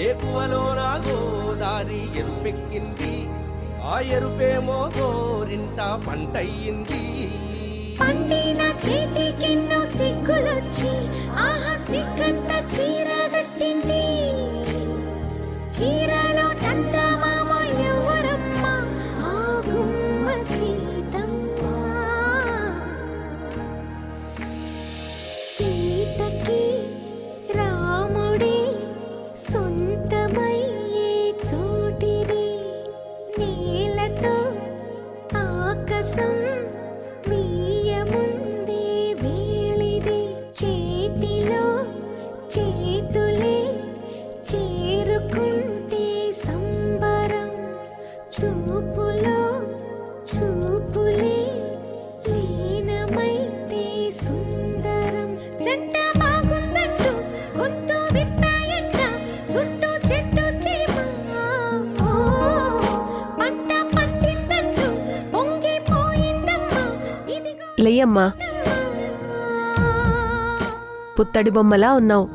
ఏకువలోన గోదారి ఎరుపెక్కింది, ఆ ఎరుపేమో గోరింట పంటయ్యింది. పండిన చేతికెన్నో సిగ్గులొచ్చి ఆహా సిగ్గంత చీర కట్టింది. చీరలో చందమామ ఎవరమ్మ, ఆ గుమ్మ సీతమ్మ. సీతకి రాముడే సొంతమయ్యే చోటిది. నేలతో ఆకాశం వీయముందే వేళిది. చేతిలో చేతులే చేరుకుంటే సంబరం. చూపులో చూపులే లీనమైతే సుందరం. జంట బాగుందంటూ గొంతు విప్పాయంట చుట్టూ చెట్టు చీమ. పంట పండిందంటూ పొంగిపోయిందమ్మా. ఇదిగో లేయమ్మా, పుత్తడి బొమ్మలా ఉన్నావు.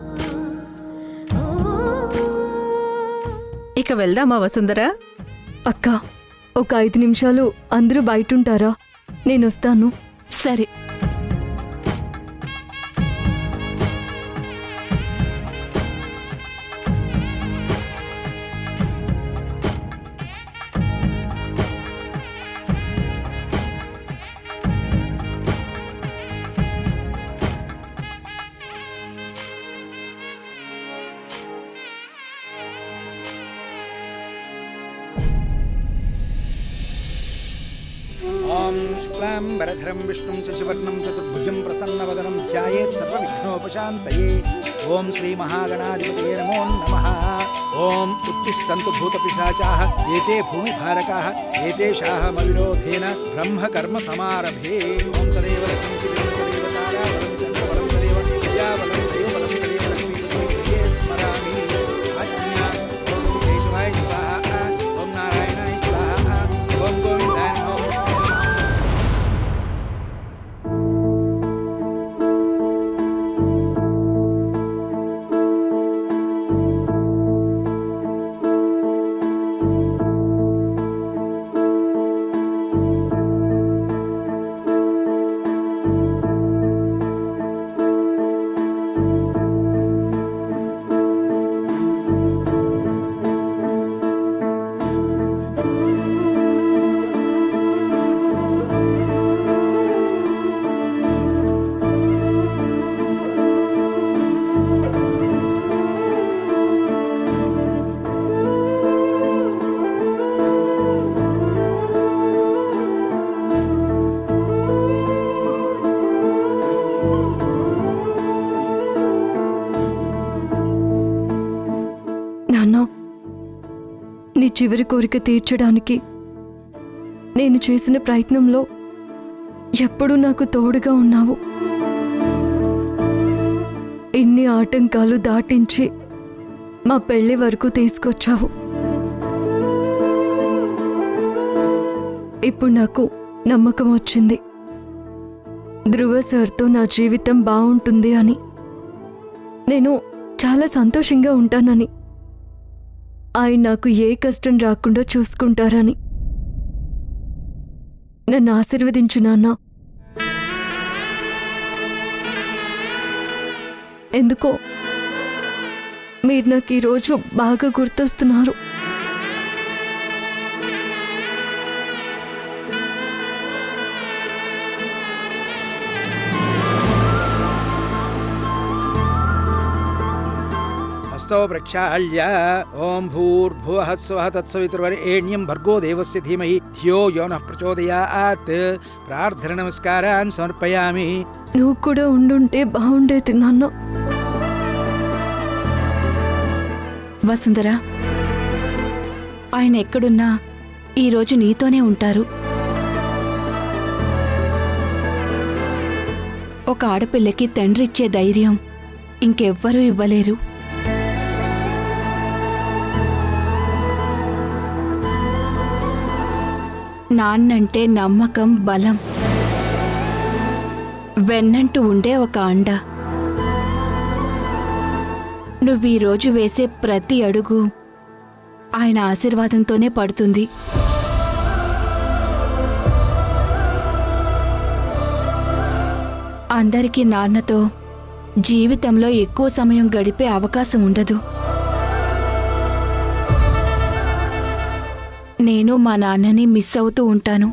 ఇక వెళ్దామా వసుంధరా? అక్క, ఒక 5 నిమిషాలు అందరూ బయటుంటారా? నేనొస్తాను. సరే. ఓం శుక్లాంబరధరం విష్ణుం శశివర్ణం చతుర్భుజం ప్రసన్నవదనం ధ్యాయేత్ సర్వవిఘ్నోపశాంతయే. ఓం శ్రీ మహాగణాధిపతయే నమో నమః. ఓం ఉత్తిష్టంతు భూతపిశాచాః ఏతే భూమిభారకాః ఏతేషాః మవిరోధేన బ్రహ్మకర్మ సమారభే. ఓం తదేవ లక్ష్మీ తదేవ తారాబలం చంద్రబలం తదేవ విద్యాబలం దైవబలం తదేవ లక్ష్మీపదే స్మరామి. ఆచమ్య. ఓం కేశవాయ స్వాహ. ఓం నారాయణాయ స్వాహ. ఓం గోవిందాయ నమః. నాన్న, నీ చివరి కోరిక తీర్చడానికి నేను చేసిన ప్రయత్నంలో ఎప్పుడూ నాకు తోడుగా ఉన్నావు. ఇన్ని ఆటంకాలు దాటించి మా పెళ్లి వరకు తీసుకొచ్చావు. ఇప్పుడు నాకు నమ్మకం వచ్చింది, ధ్రువ సార్తో నా జీవితం బాగుంటుంది అని. నేను చాలా సంతోషంగా ఉంటానని, ఆయన నాకు ఏ కష్టం రాకుండా చూసుకుంటారని. నన్ను ఆశీర్వదించు నాన్న. ఎందుకో మీరు నాకు ఈరోజు బాగా గుర్తొస్తున్నారు. హస్తౌ ప్రక్షాళ్య ఓం భూర్భువః స్వః తత్సవితుర్వరేణ్యం భర్గో దేవస్య ధీమహి ధియో యో నః ప్రచోదయాత్. ప్రార్థన నమస్కారాన్ సమర్పయామి. నువ్వు కూడా ఉండుంటే బాగుండేది నాన్న. వసుంధరా, ఆయన ఎక్కడున్నా ఈరోజు నీతోనే ఉంటారు. ఒక ఆడపిల్లకి తండ్రిచ్చే ధైర్యం ఇంకెవ్వరూ ఇవ్వలేరు. నాన్నంటే నమ్మకం, బలం, వెన్నంటూ ఉండే ఒక అండ. నువ్వీరోజు వేసే ప్రతి అడుగు ఆయన ఆశీర్వాదంతోనే పడుతుంది. అందరికీ నాన్నతో జీవితంలో ఎక్కువ సమయం గడిపే అవకాశం ఉండదు. నేను మా నాన్నని మిస్ అవుతూ ఉంటాను.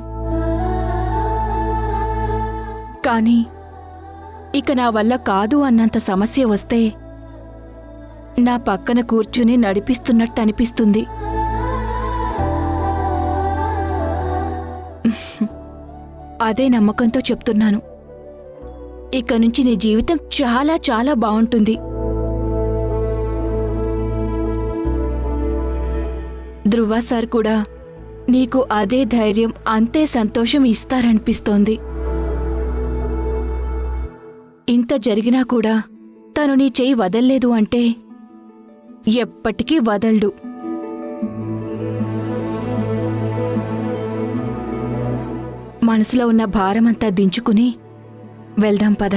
కానీ ఇక నా వల్ల కాదు అన్నంత సమస్య వస్తే నా పక్కన కూర్చుని నడిపిస్తున్నట్టు అనిపిస్తుంది. అదే నమ్మకంతో చెప్తున్నాను. ఇక నుంచి నీ జీవితం చాలా చాలా బావుంటుంది. ధ్రువ సార్ కూడా నీకు అదే ధైర్యం, అంతే సంతోషం ఇస్తారనిపిస్తోంది. ఇంత జరిగినా కూడా తను నీ చెయ్యి వదల్లేదు అంటే ఎప్పటికీ వదల్డు. మనసులో ఉన్న భారమంతా దించుకుని వెళ్దాం పద.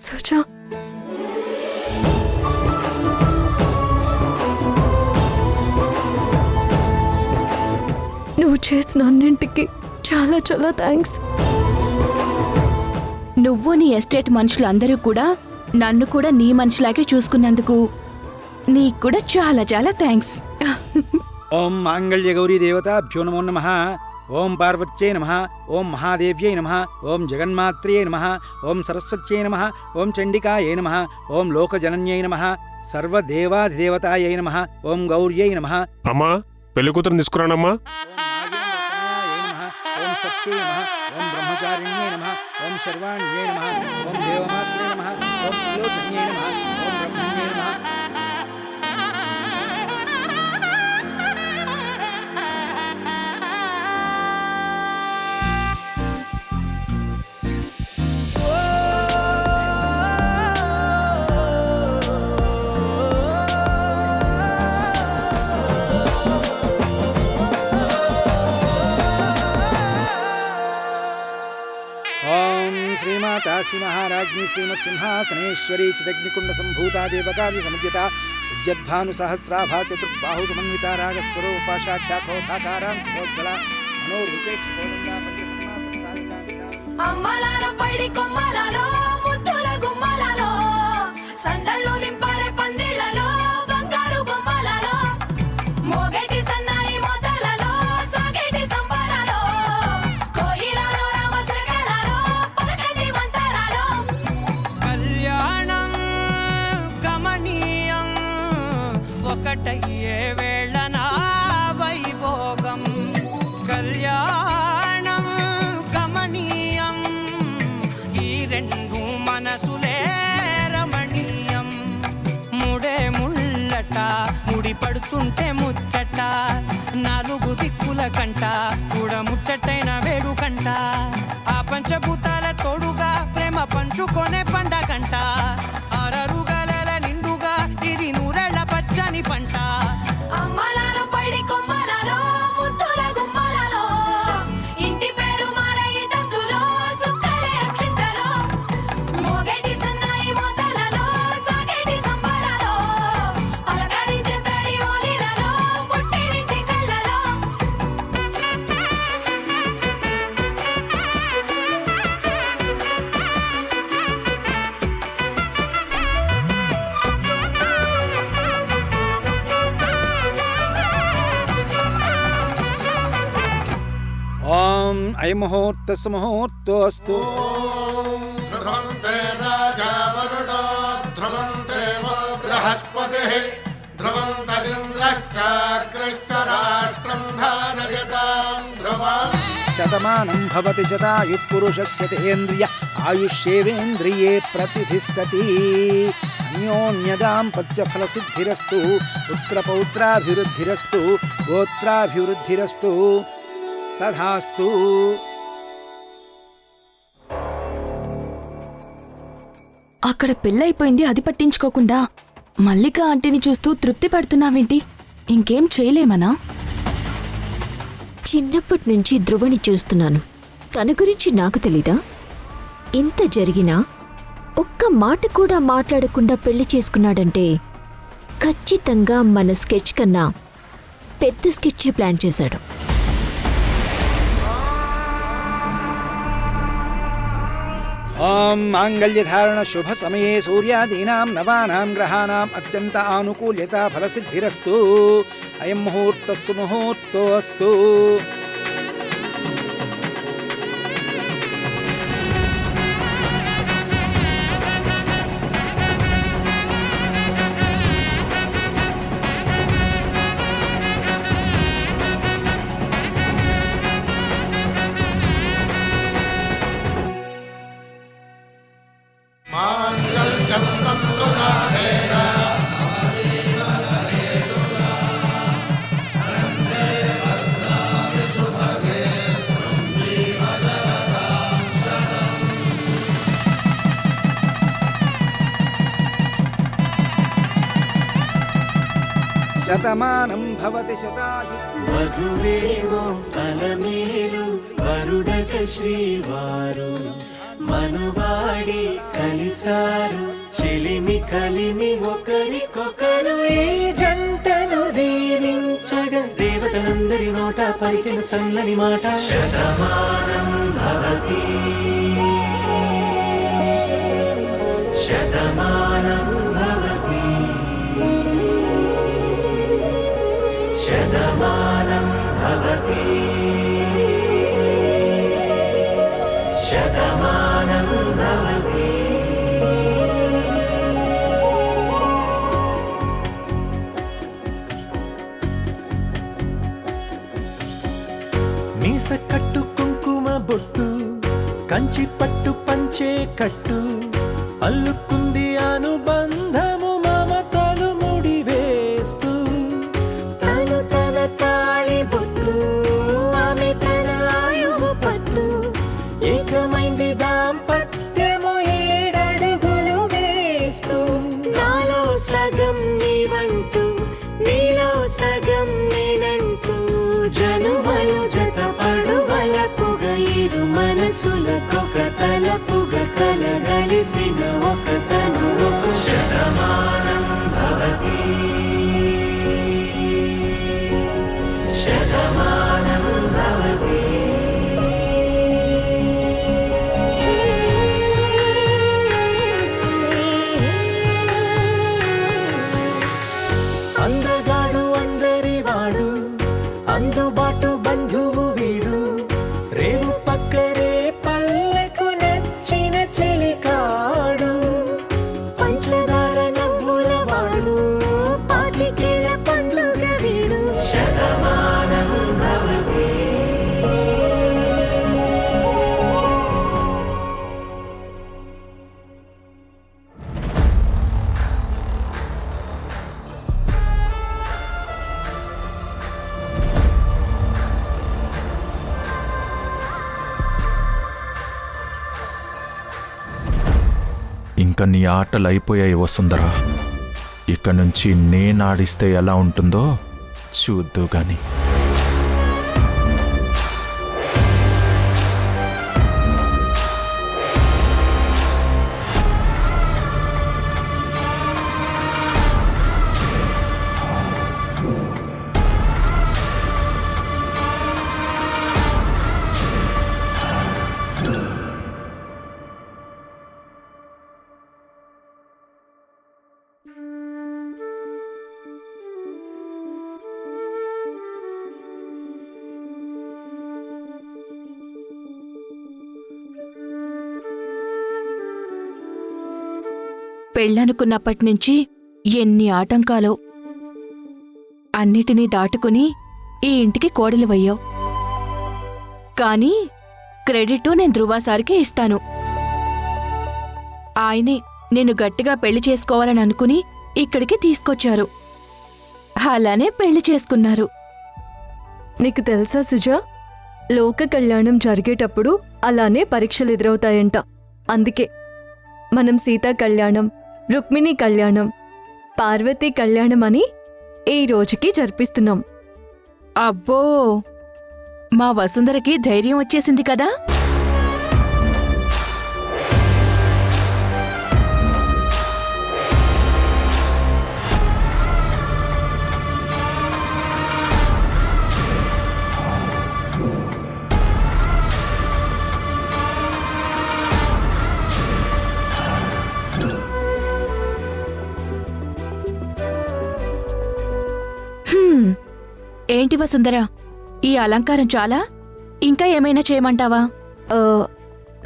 సుజా, నువ్వు చేసిన అన్నింటికి చాలా చాలా థ్యాంక్స్. నువ్వు నీ ఎస్టేట్ మనుషులందరూ కూడా నన్ను కూడా నీ మనిషిలాగే చూసుకున్నందుకు నీకు కూడా చాలా చాలా థ్యాంక్స్. ఓం మాంగళ్య గౌరీ దేవతాభ్యో నమో నమః. ఓం పార్వత్యై నమః. ఓం మహాదేవ్యై నమః. ఓం జగన్మాత్ర్యై నమః. ఓం సరస్వత్యై నమః. ఓం చండికాయై నమః. ఓం లోకజనన్యై నమః. సర్వదేవాధిదేవతాయై నమః. ఓం గౌర్యై నమః. అమ్మా పెళ్లి కూతురు తీసుకురానమ్మా. ఓం సత్యై నమః. ఓం బ్రహ్మచారిణ్యై నమః. ఓం శర్వాణ్యై నమః. ఓం దేవమాత్రే నమః. ఓం త్రిలోచన్యై నమః. ఓం బ్రహ్మణ్యై నమః. శ్రీ మహారాజ్ఞి శ్రీమత్ సింహాసనేశ్వరీ చిదగ్నికుండ సంభూతా దేవకాది సముద్యత ఉద్యద్భాను సహస్రాభా చతుర్బాహు సమన్విత రాగస్వరూపాశాఖ్యాఖోతాకారాంగోజ్వల అమ్మలాలో పైడి కొమ్మలలో ముద్దుల గుమ్మలలో సందళ్ళు నింపారే పందిళ్లలో బంగారు బొమ్మలలో మోగేటి సన్నాయి మొదలలో సాగేటి సంబరాలో కోయిలలో రామసగలలో పలకటి మంతరాలో కళ్యాణం గమనీయం ఒకటయ్యే వేళ నా వైభోగం. కళ్యాణం గమనీయం ఈ రెండు మనసులే రమణీయం. ముడే ముళ్ళట ముడి పడుతుంటే ముచ్చట నాలుగు దిక్కుల కంట చూడ ముచ్చటైన వేడుకంట. ఆ పంచభూతాల తోడుగా ప్రేమ పంచుకొనే పండగంట. అరరుగలల నిండుగా ఇది నూరెళ్ళ పచ్చని పంట. అమ్మలాలో పైడి కొమ్మలలో ముద్దుల గుమ్మలలో ఇంటి పేరు మారయి తందులో చుక్కలే అక్షింతలో మోగేటి సన్నాయి మొదలలో సాగేటి సంబరాలో పలకరించే తడి ఓలిలలో పుట్టినింటి కళ్ళలో ఓం అయముహూర్తస్సు ముహూర్తోస్తు. ధ్రువంతే రాజా వరుడో ధ్రువంతే బృహస్పతిః ధ్రువంతరింద్రశ్చాగ్రశ్చ రాష్ట్రం ధారయతాం ధ్రువం శతమానం భవతి శతాయుః పురుషస్యతేంద్రియ ఆయుష్యేవేంద్రియే ప్రతిష్టతి. అన్యోన్యదాంపత్య ఫలసిద్ధిరస్తు, పుత్రపౌత్రాభివృద్ధిరస్తు, గోత్రాభివృద్ధిరస్తు. తథాస్తు. అక్కడ పెళ్ళైపోయింది, అది పట్టించుకోకుండా మల్లిక ఆంటీని చూస్తూ తృప్తి పడుతున్నావేంటి? ఇంకేం చేయలేమనా? చిన్నప్పటి నుంచి ధ్రువని చూస్తున్నాను. తన గురించి నాకు తెలీదా? ఇంత జరిగినా ఒక్క మాట కూడా మాట్లాడకుండా పెళ్లి చేసుకున్నాడంటే ఖచ్చితంగా మన స్కెచ్ కన్నా పెద్ద స్కెచ్ ప్లాన్ చేశాడు. ఓం మాంగళ్యధారణ శుభ సమయే సూర్యాదీనాం నవానాం గ్రహాణాం అత్యంత ఆనుకూల్యత ఫలసిద్ధిరస్తు. అయం ముహూర్తః సుముహూర్తోస్తు. మాంగళ్యం తంతునాథేన శతమానం భవతి శతాయుః. మధువేవో అలమేలు వరుడక శ్రీవారు మనువాడి కలిసారు చెలిమి కలిమి ఒకరికొకరు ఈ జంటను దీవించగా దేవతలందరి నోట పలికిన చల్లని మాట శతమానం భవతి శతమానం భవతి శతమానం భవతి శతమానం భవతి. మీస కట్టు కుంకుమ బొట్టు కంచి పట్టు పంచే కట్టు అల్లుకుంది అనుబంధము మమతలు ముడివేస్తూ తను తన తాళి బొట్టు ఆమె తన ఆయువు పట్టు ఏకమైంది దాంపత్యము 7 అడుగులు వేస్తూ నాలో సగం నీవంటూ నీలో సగం నేనంటూ జనుమలు జతపడువలపుగ ఇరు మనసులకొక తలపుగ కలగలిసిన ఒక తను శతమానం భవతి శతమానం భవతి. అందగాడు అందరివాడు అందుబాటు బంధువు వీడు రేవు పక్కరే పల్లెకు నచ్చిన చెలికాడు పంచదార నవ్వుల వాడు పాతికేల పండుగ వీడు శతమానం భవతి. ఇంకా నీ ఆటలు అయిపోయాయి వసుంధరా. ఇక నుంచి నేనాడిస్తే ఎలా ఉంటుందో చూద్దు గాని. పెళ్ళనుకున్నప్పటినుంచి ఎన్ని ఆటంకాలో అన్నిటినీ దాటుకుని ఈ ఇంటికి కోడలివయ్యావు. కానీ క్రెడిట్ నేను ధృవ సార్కే ఇస్తాను. ఆయనే నిన్ను గట్టిగా పెళ్లి చేసుకోవాలని అనుకుని ఇక్కడికి తీసుకొచ్చారు. అలానే పెళ్లి చేసుకున్నారు. నీకు తెలుసా సుజా, లోక కళ్యాణం జరిగేటప్పుడు అలానే పరీక్షలు ఎదురవుతాయంట. అందుకే మనం సీతా కళ్యాణం, రుక్మిణి కళ్యాణం, పార్వతీ కళ్యాణం అని ఈ రోజుకి జరిపిస్తున్నాం. అబ్బో, మా వసుంధరకి ధైర్యం వచ్చేసింది కదా. ఏంటి వసుంధర, ఈ అలంకారం చాలా? ఇంకా ఏమైనా చేయమంటావా?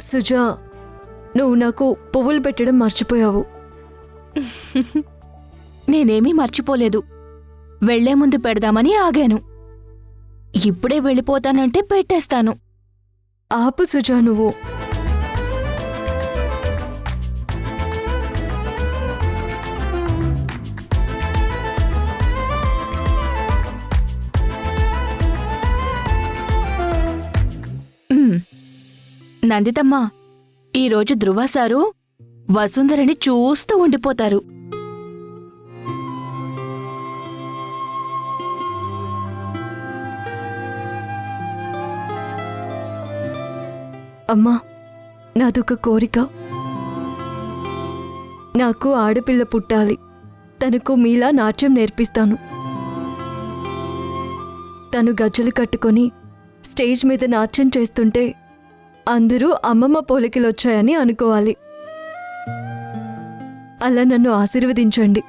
సుజా, నువ్వు నాకు పువ్వులు పెట్టడం మర్చిపోయావు. నేనేమీ మర్చిపోలేదు. వెళ్లే ముందు పెడదామని ఆగాను. ఇప్పుడే వెళ్ళిపోతానంటే పెట్టేస్తాను. ఆపు సుజా నువ్వు. నందితమ్మా, ఈరోజు ధృవ సారు వసుంధరని చూస్తూ ఉండిపోతారు. అమ్మా, నాదొక కోరిక. నాకు ఆడపిల్ల పుట్టాలి. తనకు మీలా నాట్యం నేర్పిస్తాను. తను గజ్జలు కట్టుకొని స్టేజ్ మీద నాట్యం చేస్తుంటే అందరూ అమ్మమ్మ పోలికలొచ్చాయని అనుకోవాలి. అలా నన్ను ఆశీర్వదించండి.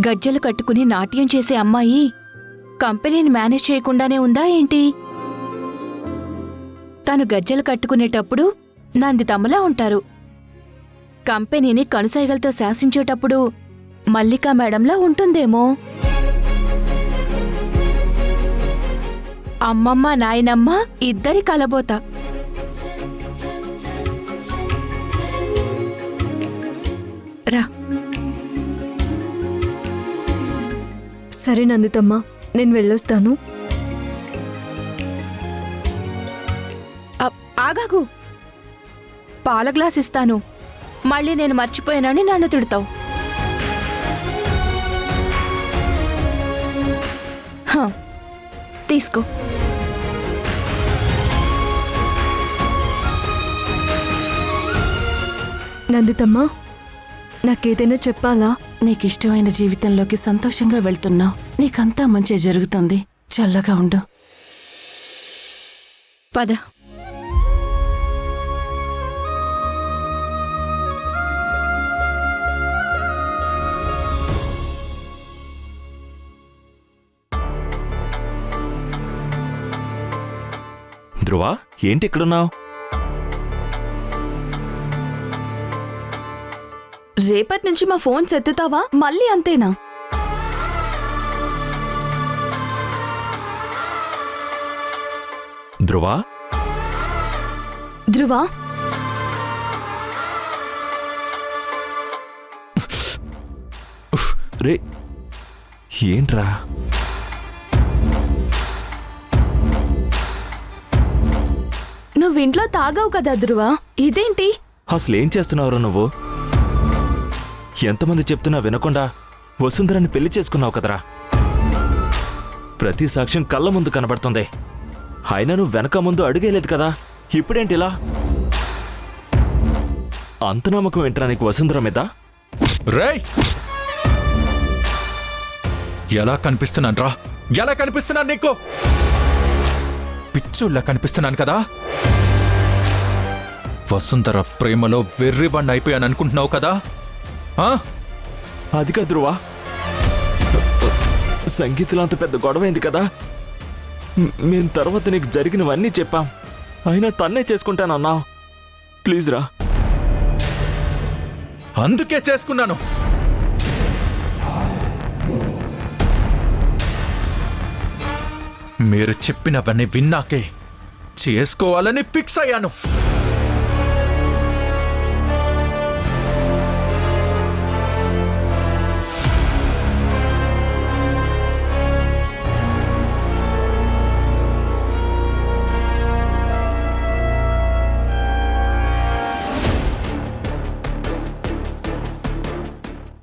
గజ్జలు కట్టుకుని నాట్యం చేసే అమ్మాయి కంపెనీని మేనేజ్ చేయకుండానే ఉందా ఏంటి? తను గజ్జలు కట్టుకునేటప్పుడు నందితమ్మలా ఉంటారు. కంపెనీని కనుసైగలతో శాసించేటప్పుడు మల్లికా మేడంలా ఉంటుందేమో. అమ్మమ్మ నాయనమ్మ ఇద్దరి కలబోత. రా. సరే నందితమ్మ, నేను వెళ్ళొస్తాను. ఆగాగు, పాల గ్లాస్ ఇస్తాను. మళ్ళీ నేను మర్చిపోయానని నన్ను తిడతావు. తీసుకో. నందితమ్మ, నాకేదైనా చెప్పాలా? నీకిష్టమైన జీవితంలోకి సంతోషంగా వెళ్తున్నావు. నీకంతా మంచి జరుగుతుంది. చల్లగా ఉండు. పద. ధ్రువ, ఏంటి ఇక్కడున్నావు? రేపటి నుంచి మా ఫోన్స్ ఎత్తుతావా? మళ్ళీ అంతేనా? ధ్రువ, ధ్రువ, రే ఏంట్రా? నువ్వింట్లో తాగావు కదా ధ్రువ, ఇదేంటి? అసలేం చేస్తున్నావురా నువ్వు? ఎంతమంది చెప్తున్నా వినకుండా వసుంధరని పెళ్లి చేసుకున్నావు కదరా. ప్రతి సాక్ష్యం కళ్ళ ముందు కనబడుతుంది. అయినా నువ్వు వెనక ముందు అడుగేలేదు కదా. ఇప్పుడేంటిలా? అంత నమ్మకం ఏంట్రా నీకు వసుంధర మీద? రేయ్, ఎలా కనిపిస్తున్నాను రా? ఎలా కనిపిస్తున్నాను నీకు? పిచ్చోళ్ళ కనిపిస్తున్నాను కదా. వసుంధర ప్రేమలో వెర్రివాణ్ణి అయిపోయాను అనుకుంటున్నావు కదా. అది కాదు ధ్రువ, సంగీతంలో అంత పెద్ద గొడవైంది కదా. మేం తర్వాత నీకు జరిగినవన్నీ చెప్పాం. అయినా తన్నే చేసుకుంటానన్నావు. ప్లీజ్ రా. అందుకే చేసుకున్నాను. మీరు చెప్పినవన్నీ విన్నాకే చేసుకోవాలని ఫిక్స్ అయ్యాను.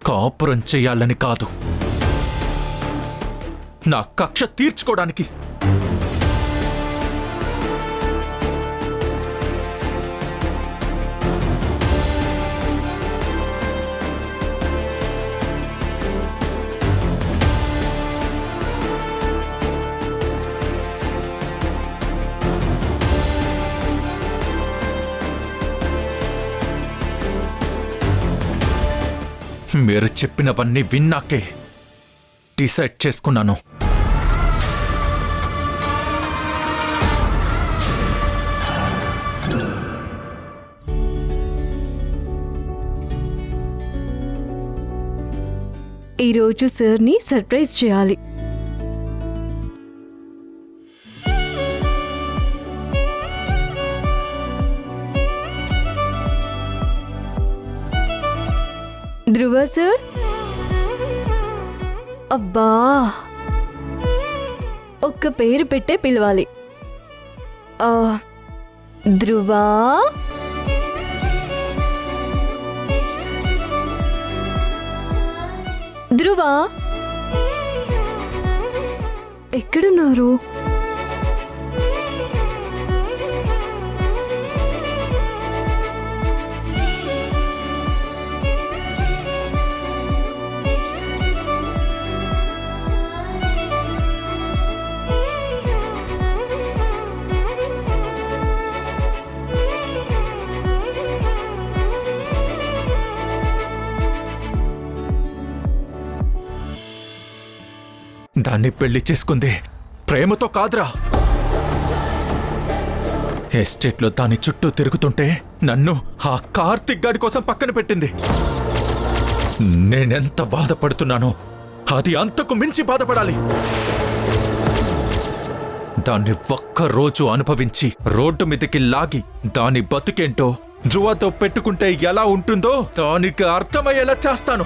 కాపురం చెయ్యాలని కాదు, నా కక్ష తీర్చుకోవడానికి. మీరు చెప్పినవన్నీ విన్నాకే డిసైడ్ చేసుకున్నాను. ఈరోజు సార్ని సర్ప్రైజ్ చేయాలి. ధ్రువ సార్, అబ్బా ఒక్క పేరు పెట్టే పిలవాలి. ధ్రువా, ధ్రువా ఎక్కడున్నారు? దాన్ని పెళ్లి చేసుకుంది ప్రేమతో కాదురా. ఎస్టేట్లో దాని చుట్టూ తిరుగుతుంటే నన్ను ఆ కార్తిక్ గాడి కోసం పక్కన పెట్టింది. నేనెంత బాధపడుతున్నానో అది అంతకు మించి బాధపడాలి. దాన్ని ఒక్కరోజు అనుభవించి రోడ్డు మీదకి లాగి దాని బతుకేంటో ధ్రువతో పెట్టుకుంటే ఎలా ఉంటుందో దానికి అర్థమయ్యేలా చేస్తాను.